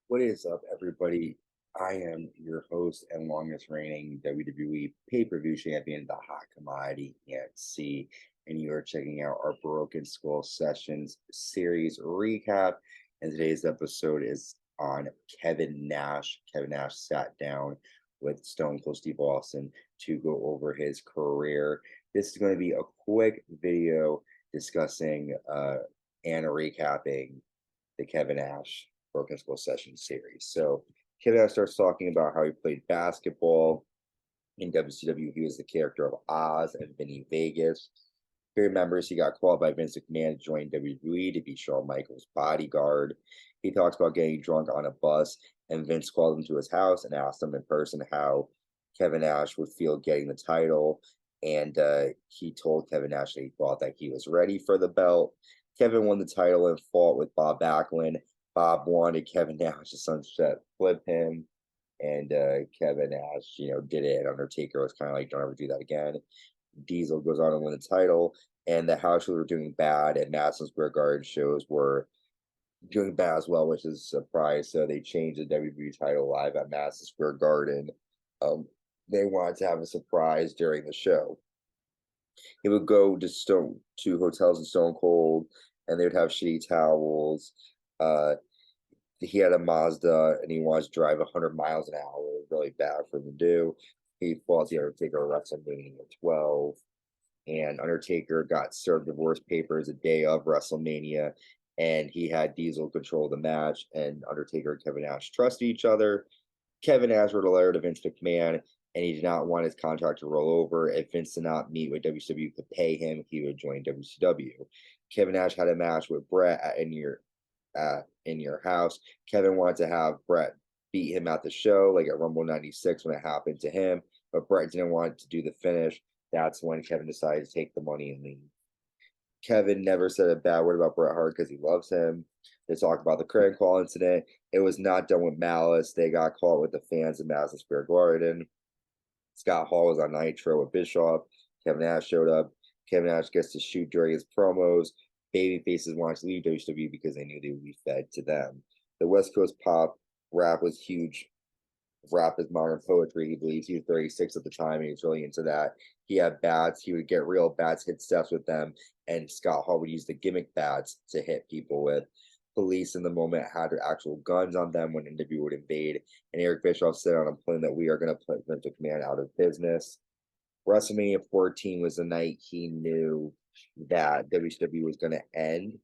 What is up, everybody? I am your host and longest reigning WWE pay-per-view champion, the hot commodity can't see, and you are checking out our Broken Skull Sessions series recap. And today's episode is on Kevin Nash. Kevin Nash sat down with Stone Cold Steve Austin to go over his career. This is going to be a quick video discussing and recapping the Kevin Nash Broken Skull Session series. So Kevin Nash starts talking about how he played basketball in WCW. He was the character of Oz and Vinny Vegas. He remembers he got called by Vince McMahon to join WWE to be Shawn Michaels' bodyguard. He talks about getting drunk on a bus, and Vince called him to his house and asked him in person how Kevin Nash would feel getting the title. And he told Kevin Nash that he thought that he was ready for the belt. Kevin won the title and fought with Bob Backlund. Bob wanted Kevin Nash to sunset flip him, and Kevin Nash, did it. And Undertaker was kind of like, "Don't ever do that again." Diesel goes on to win the title, and the house shows were doing bad, and Madison Square Garden shows were doing bad as well, which is a surprise. So they changed the WWE title live at Madison Square Garden. Um, they wanted to have a surprise during the show. He would go to hotels in Stone Cold, and they would have shitty towels. Uh, he had a Mazda, and he wanted to drive 100 miles an hour. It was really bad for him to do. He fought the Undertaker at WrestleMania 12, and Undertaker got served divorce papers a day of WrestleMania, and he had Diesel control the match, and Undertaker and Kevin Nash trusted each other. Kevin Nash wrote a letter to Vince McMahon, and he did not want his contract to roll over. If Vince did not meet what WCW could pay him, he would join WCW. Kevin Nash had a match with Brett in your house. Kevin wanted to have Brett beat him at the show, like at Rumble 96 when it happened to him, but Brett didn't want to do the finish. That's when Kevin decided to take the money and leave. Kevin never said a bad word about Bret Hart because he loves him. They talk about the curtain call incident. It was not done with malice. They got caught with the fans in Madison Square Garden. Scott Hall was on Nitro with Bischoff. Kevin Nash showed up. Kevin Nash gets to shoot during his promos. Baby faces wanted to leave WWE because they knew they would be fed to them. The West Coast pop rap was huge. Rap is modern poetry. He believes he was 36 at the time, and he was really into that. He had bats. He would get real bats, hit steps with them, and Scott Hall would use the gimmick bats to hit people with. Police in the moment had actual guns on them when NW would invade, and Eric Bischoff said on a plane that we are going to put Vince McMahon out of business. WrestleMania 14 was the night he knew that WCW was going to end.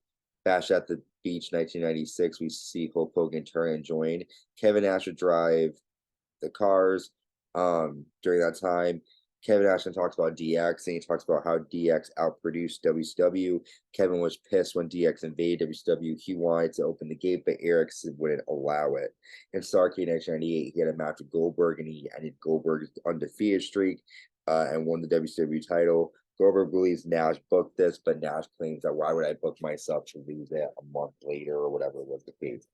Bash at the Beach 1996, we see Hulk Hogan turn and join. Kevin Nash would drive the cars during that time. Kevin Nash talks about DX, and he talks about how DX outproduced WCW. Kevin was pissed when DX invaded WCW. He wanted to open the gate, but Eric wouldn't allow it. In Starrcade 1998, he had a match with Goldberg, and he ended Goldberg's undefeated streak and won the WCW title. Goldberg believes Nash booked this, but Nash claims that why would I book myself to lose it a month later or whatever was the case.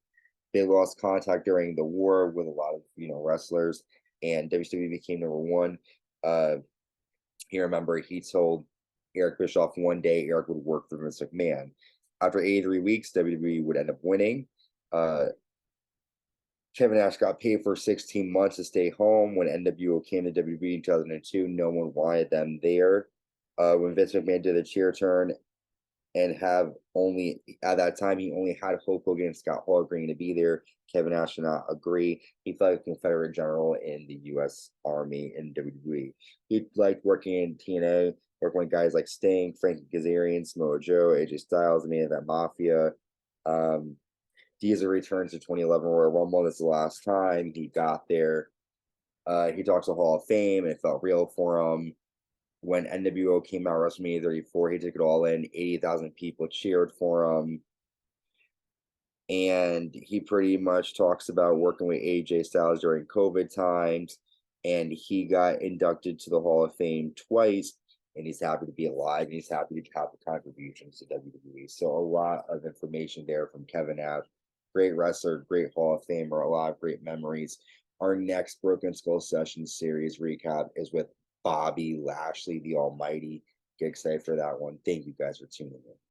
They lost contact during the war with a lot of wrestlers, and WCW became number one. You remember he told Eric Bischoff one day Eric would work for Vince McMahon. After 83 weeks, WWE would end up winning. Kevin Nash got paid for 16 months to stay home. When NWO came to WWE in 2002, no one wanted them there. When Vince McMahon did the chair turn and have only at that time he only had Hulk Hogan and Scott Hall agreeing to be there. Kevin Nash did not agree. He felt like a Confederate general in the U.S. Army in WWE. He liked working in TNA, working with guys like Sting, Frankie Kazarian, Samoa Joe, AJ Styles, the main event Mafia. Diesel returns to 2011 Royal Rumble. This is the last time he got there. He talks to Hall of Fame, and it felt real for him. When NWO came out WrestleMania 34, he took it all in. 80,000 people cheered for him. And he pretty much talks about working with AJ Styles during COVID times. And he got inducted to the Hall of Fame twice. And he's happy to be alive. And he's happy to have the contributions to WWE. So a lot of information there from Kevin Nash. Great wrestler, great Hall of Famer, a lot of great memories. Our next Broken Skull Session series recap is with Bobby Lashley, the Almighty. Get excited for that one. Thank you guys for tuning in.